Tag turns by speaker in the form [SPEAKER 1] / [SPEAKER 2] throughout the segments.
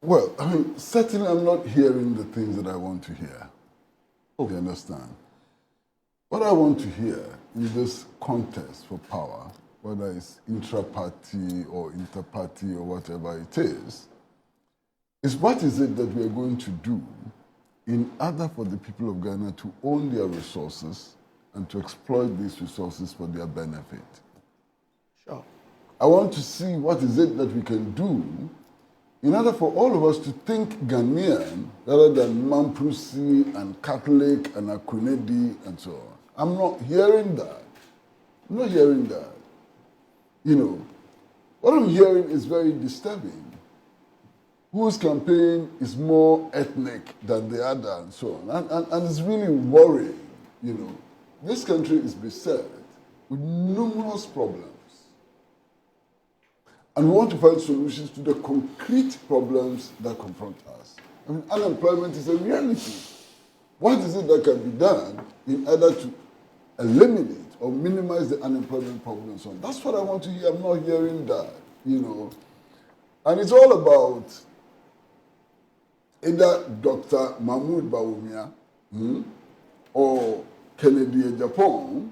[SPEAKER 1] Well, I mean, certainly I'm not hearing the things that I want to hear. You understand? What I want to hear in this contest for power, whether it's intra-party or inter-party or whatever it is what is it that we are going to do in order for the people of Ghana to own their resources and to exploit these resources for their benefit.
[SPEAKER 2] Sure.
[SPEAKER 1] I want to see what is it that we can do in order for all of us to think Ghanaian rather than Mamprusi and Catholic and Akunedi and so on. I'm not hearing that. I'm not hearing that. You know, what I'm hearing is very disturbing. Whose campaign is more ethnic than the other and so on. And it's really worrying, you know. This country is beset with numerous problems. And we want to find solutions to the concrete problems that confront us. I mean, unemployment is a reality. What is it that can be done in order to eliminate or minimize the unemployment problem and so on? That's what I want to hear. I'm not hearing that, you know. And it's all about either Dr. Mahmoud Bawumia or Kennedy Acheampong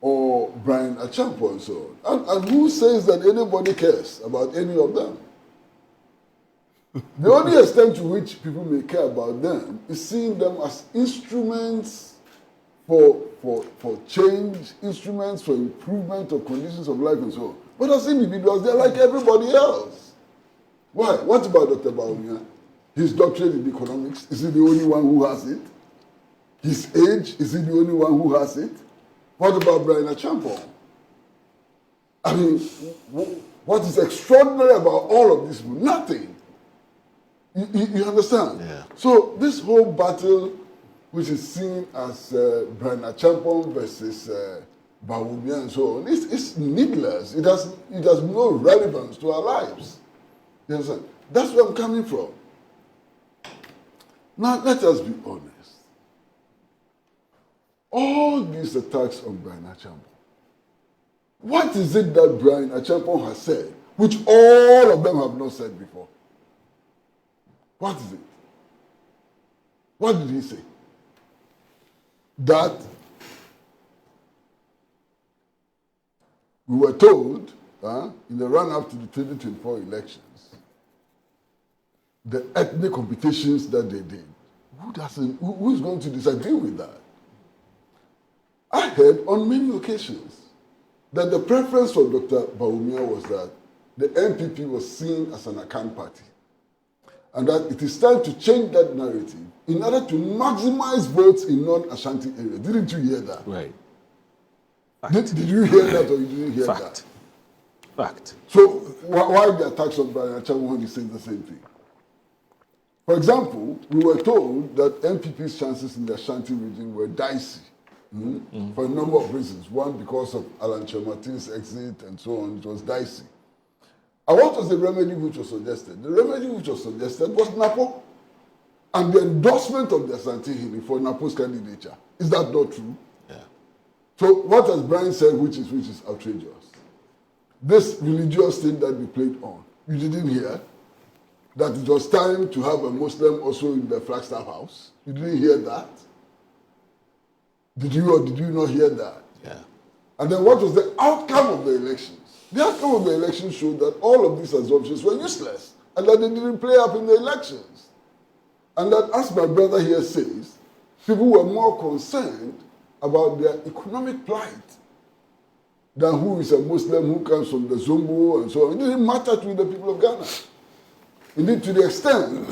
[SPEAKER 1] or Bryan Acheampong and so on. And who says that anybody cares about any of them? The only extent to which people may care about them is seeing them as instruments for change, instruments for improvement of conditions of life and so on. But as individuals, they're like everybody else. Why? What about Dr. Bawumia? His doctorate in economics, is he the only one who has it? His age, is he the only one who has it? What about Bryan Acheampong? I mean, what is extraordinary about all of this? Nothing. You understand?
[SPEAKER 3] Yeah.
[SPEAKER 1] So this whole battle, which is seen as Bryan Acheampong versus Bawumia and so on, it's needless. It has no relevance to our lives. You understand? That's where I'm coming from. Now, let us be honest. All these attacks on Bryan Acheampong, what is it that Bryan Acheampong has said, which all of them have not said before? What is it? What did he say? That we were told in the run-up to the 2024 elections, the ethnic competitions that they did. Who is going to disagree with that? I heard on many occasions that the preference for Dr. Bawumia was that the NPP was seen as an account party, and that it is time to change that narrative in order to maximize votes in non-Ashanti areas. Didn't you hear that?
[SPEAKER 3] Right.
[SPEAKER 1] Did you hear that or you didn't hear that?
[SPEAKER 3] Fact.
[SPEAKER 1] So why the attacks on Bryan Acheampong when he says the same thing? For example, we were told that NPP's chances in the Ashanti region were dicey for a number of reasons. One, because of Alan Chemartin's exit and so on, it was dicey. And what was the remedy which was suggested? The remedy which was suggested was NAPO and the endorsement of the Asante Hili for NAPO's candidature. Is that not true?
[SPEAKER 3] Yeah.
[SPEAKER 1] So what has Bryan said which is outrageous? This religious thing that we played on, you didn't hear? That it was time to have a Muslim also in the Flagstaff House. You didn't hear that? Did you or did you not hear that?
[SPEAKER 3] Yeah.
[SPEAKER 1] And then what was the outcome of the elections? The outcome of the elections showed that all of these assumptions were useless and that they didn't play up in the elections. And that, as my brother here says, people were more concerned about their economic plight than who is a Muslim, who comes from the Zombo and so on. It didn't matter to the people of Ghana. Indeed, to the extent,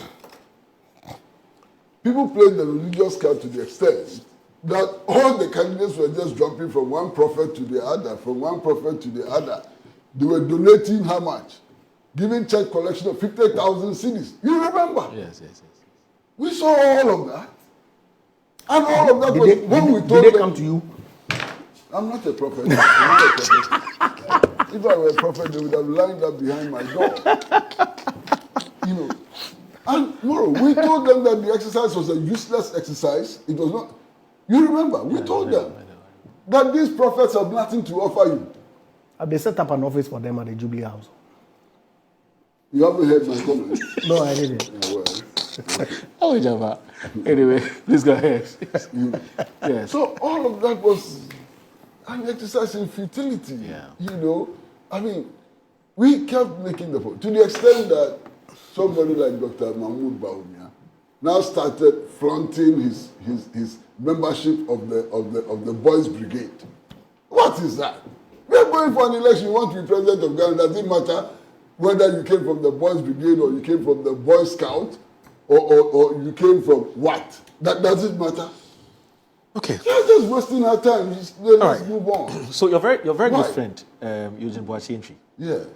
[SPEAKER 1] people played the religious card to the extent that all the candidates were just jumping from one prophet to the other, from one prophet to the other. They were donating how much? Giving church collection of 50,000 cedis. You remember?
[SPEAKER 3] Yes.
[SPEAKER 1] We saw all of that. And all of that was when we told them.
[SPEAKER 2] Did they come to you?
[SPEAKER 1] I'm not a prophet. I'm not a prophet. If I were a prophet, they would have lined up behind my door. You know, and no, we told them that the exercise was a useless exercise. It was not. You remember? We told them that these prophets have nothing to offer you.
[SPEAKER 2] They set up an office for them at the Jubilee House.
[SPEAKER 1] You haven't heard my comment?
[SPEAKER 2] No, I didn't.
[SPEAKER 1] Yeah, well,
[SPEAKER 3] Oh, Java. Anyway, please go ahead. Yes.
[SPEAKER 1] so all of that was an exercise in futility.
[SPEAKER 3] Yeah.
[SPEAKER 1] You know, I mean, we kept making the point to the extent that somebody like Dr. Mahmoud Bawumia now started flaunting his membership of the Boys Brigade. What is that? We are going for an election. You want to be president of Ghana. Does it matter whether you came from the Boys Brigade or you came from the Boy Scout or you came from what? That does it matter?
[SPEAKER 3] Okay.
[SPEAKER 1] You're just wasting our time. Let's move on.
[SPEAKER 3] So your very
[SPEAKER 1] Why?
[SPEAKER 3] good friend, Eugene Boachientry,
[SPEAKER 1] Yes.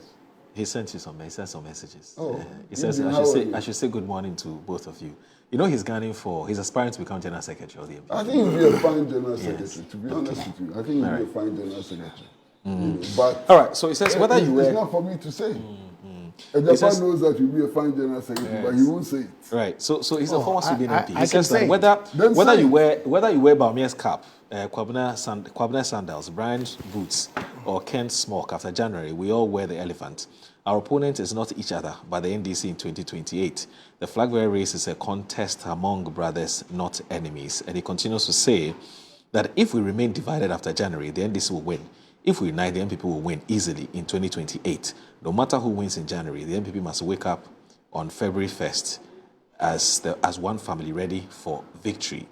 [SPEAKER 3] he sent some messages.
[SPEAKER 1] Oh,
[SPEAKER 3] He says
[SPEAKER 1] Eugene, how are you?
[SPEAKER 3] I should say good morning to both of you. You know he's aspiring to become General Secretary of the MPP.
[SPEAKER 1] I think you'll be a fine general secretary, to be honest with you. I think you'll be a fine general secretary. You know, but
[SPEAKER 3] All right, so he says whether you
[SPEAKER 1] it's
[SPEAKER 3] were...
[SPEAKER 1] not for me to say.
[SPEAKER 3] He
[SPEAKER 1] Japan
[SPEAKER 3] says-
[SPEAKER 1] knows that you'll be a fine general secretary, but he won't say it.
[SPEAKER 3] Right, so he's a former Subian MP. He
[SPEAKER 2] I can
[SPEAKER 3] says that
[SPEAKER 2] say it.
[SPEAKER 3] whether
[SPEAKER 1] Then
[SPEAKER 3] you
[SPEAKER 1] say
[SPEAKER 3] wear Baumia's cap, Kwabena sandals, Brian's boots, or Kent's smock after January, we all wear the elephant. Our opponent is not each other, but the NDC in 2028. The flag bearer race is a contest among brothers, not enemies. And he continues to say that if we remain divided after January, the NDC will win. If we unite, the NPP will win easily in 2028. No matter who wins in January, the NPP must wake up on February 1st as one family ready for victory.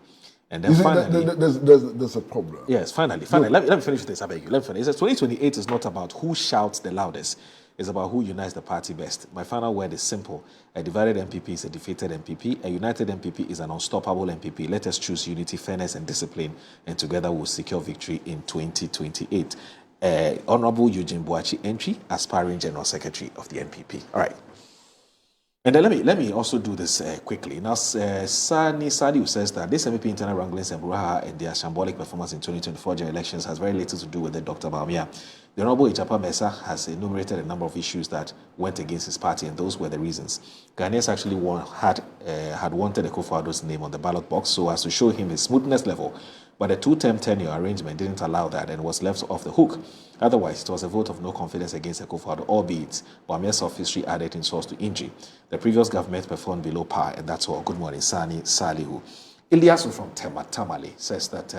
[SPEAKER 3] And then
[SPEAKER 1] You see,
[SPEAKER 3] finally...
[SPEAKER 1] there's a problem.
[SPEAKER 3] Yes, finally. Let me finish with this, I beg you. Let me finish. It says 2028 is not about who shouts the loudest. It's about who unites the party best. My final word is simple. A divided MPP is a defeated MPP. A united MPP is an unstoppable MPP. Let us choose unity, fairness, and discipline, and together we'll secure victory in 2028. Honorable Eugene Boachientry, aspiring General Secretary of the NPP. All right. And then let me also do this quickly. Now, Sani Sadiu says that this MPP internal wranglings and brouhaha and their shambolic performance in 2024 general elections has very little to do with the Dr. Bawumia. The Honorable Acheampong has enumerated a number of issues that went against his party, and those were the reasons. Ghanaians actually had wanted Akufo-Addo's name on the ballot box so as to show him his smoothness level, but the two-term tenure arrangement didn't allow that and was left off the hook. Otherwise, it was a vote of no confidence against Akufo-Addo, albeit Bawumia's sophistry added insult to injury. The previous government performed below par, and that's all. Good morning, Sani Salihu. Ilyasu from Tamale says that...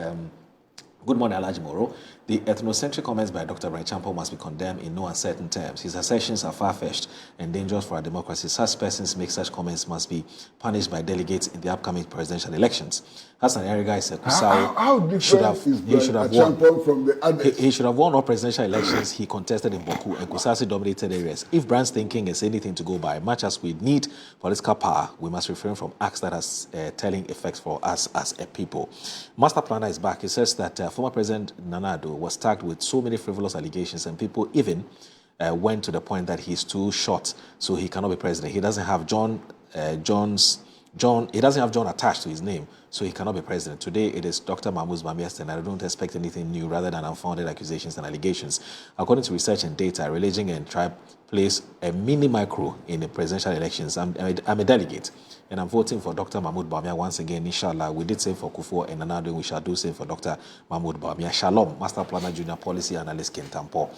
[SPEAKER 3] Good morning, Alhaji Moro. The ethnocentric comments by Dr. Bryan Acheampong must be condemned in no uncertain terms. His assertions are far-fetched and dangerous for our democracy. Such persons make such comments must be punished by delegates in the upcoming presidential elections. Hassan Eriga is a Kusau.
[SPEAKER 1] How different is Bryan Acheampong from the others?
[SPEAKER 3] He should have won all presidential elections he contested in Boku and Kusasi dominated areas. If Brian's thinking is anything to go by, much as we need political power, we must refrain from acts that has telling effects for us as a people. Master Planner is back. He says that former President Nana Addo was tagged with so many frivolous allegations, and people even went to the point that he's too short, so he cannot be president. He doesn't have John attached to his name, so he cannot be president. Today, it is Dr. Mahmoud Bawumia, and I don't expect anything new rather than unfounded accusations and allegations. According to research and data, religion and tribe plays a mini-micro in the presidential elections. I'm a delegate, and I'm voting for Dr. Mahmoud Bawumia once again, inshallah. We did same for Kufuor and Nana Addo, we shall do same for Dr. Mahmoud Bawumia. Shalom, Master Planner Junior Policy Analyst Ken Tampo.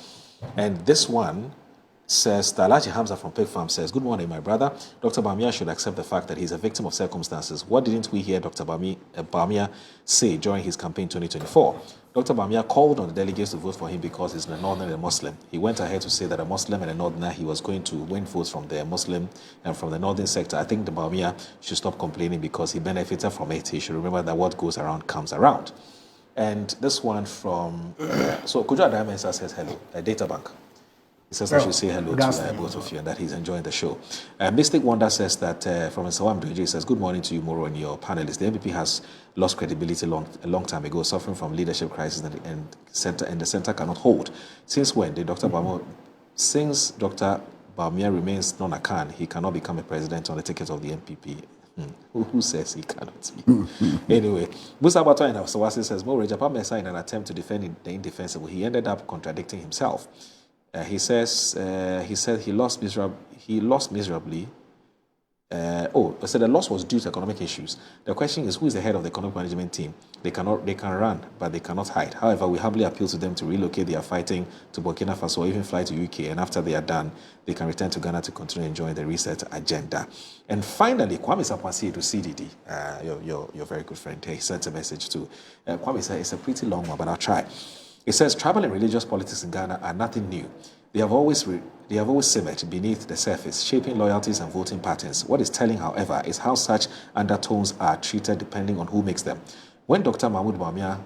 [SPEAKER 3] And this one says, Alhaji Hamza from Pig Farm says, good morning, my brother. Dr. Bawumia should accept the fact that he's a victim of circumstances. What didn't we hear Dr. Bawumia say during his campaign in 2024? Dr. Bawumia called on the delegates to vote for him because he's a northern and a Muslim. He went ahead to say that a Muslim and a northerner, he was going to win votes from the Muslim and from the northern sector. I think the Bawumia should stop complaining because he benefited from it. He should remember that what goes around comes around. And this one from, so Kujo Adamensa says hello, a data bank. He says I should say hello to both of you and that he's enjoying the show. Mystic Wonder says that from Nsawam Doji, says, good morning to you, Moro, and your panelists. The MPP has lost credibility a long time ago, suffering from leadership crisis and the center cannot hold. Since when did since Dr. Bawumia remains non-acan, he cannot become a president on the ticket of the MPP. Who says he cannot be? Anyway, Musa Bato and Sawasi says, Moro Acheampong in an attempt to defend the indefensible, he ended up contradicting himself. He said he lost miserably so the loss was due to economic issues. The question is, who is the head of the economic management team? They can run, but they cannot hide. However, we humbly appeal to them to relocate their fighting to Burkina Faso or even fly to UK, and after they are done, they can return to Ghana to continue enjoying the reset agenda. And finally, Kwame Sapwasi to CDD, your very good friend, he sent a message too. Kwame said it's a pretty long one, but I'll try. It says, tribal and religious politics in Ghana are nothing new. They have always simmered beneath the surface, shaping loyalties and voting patterns. What is telling, however, is how such undertones are treated depending on who makes them. When Dr. Mahmoud Bawumia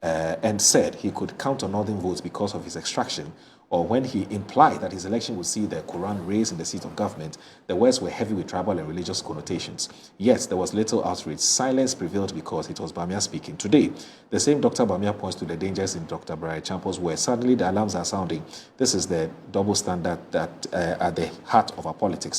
[SPEAKER 3] and said he could count on northern votes because of his extraction, or when he implied that his election would see the Quran raised in the seat of government, the words were heavy with tribal and religious connotations. Yes, there was little outrage. Silence prevailed because it was Bawumia speaking. Today, the same Dr. Bawumia points to the dangers in Dr. Bryan Acheampong's words. Suddenly, the alarms are sounding. This is the double standard that at the heart of our politics.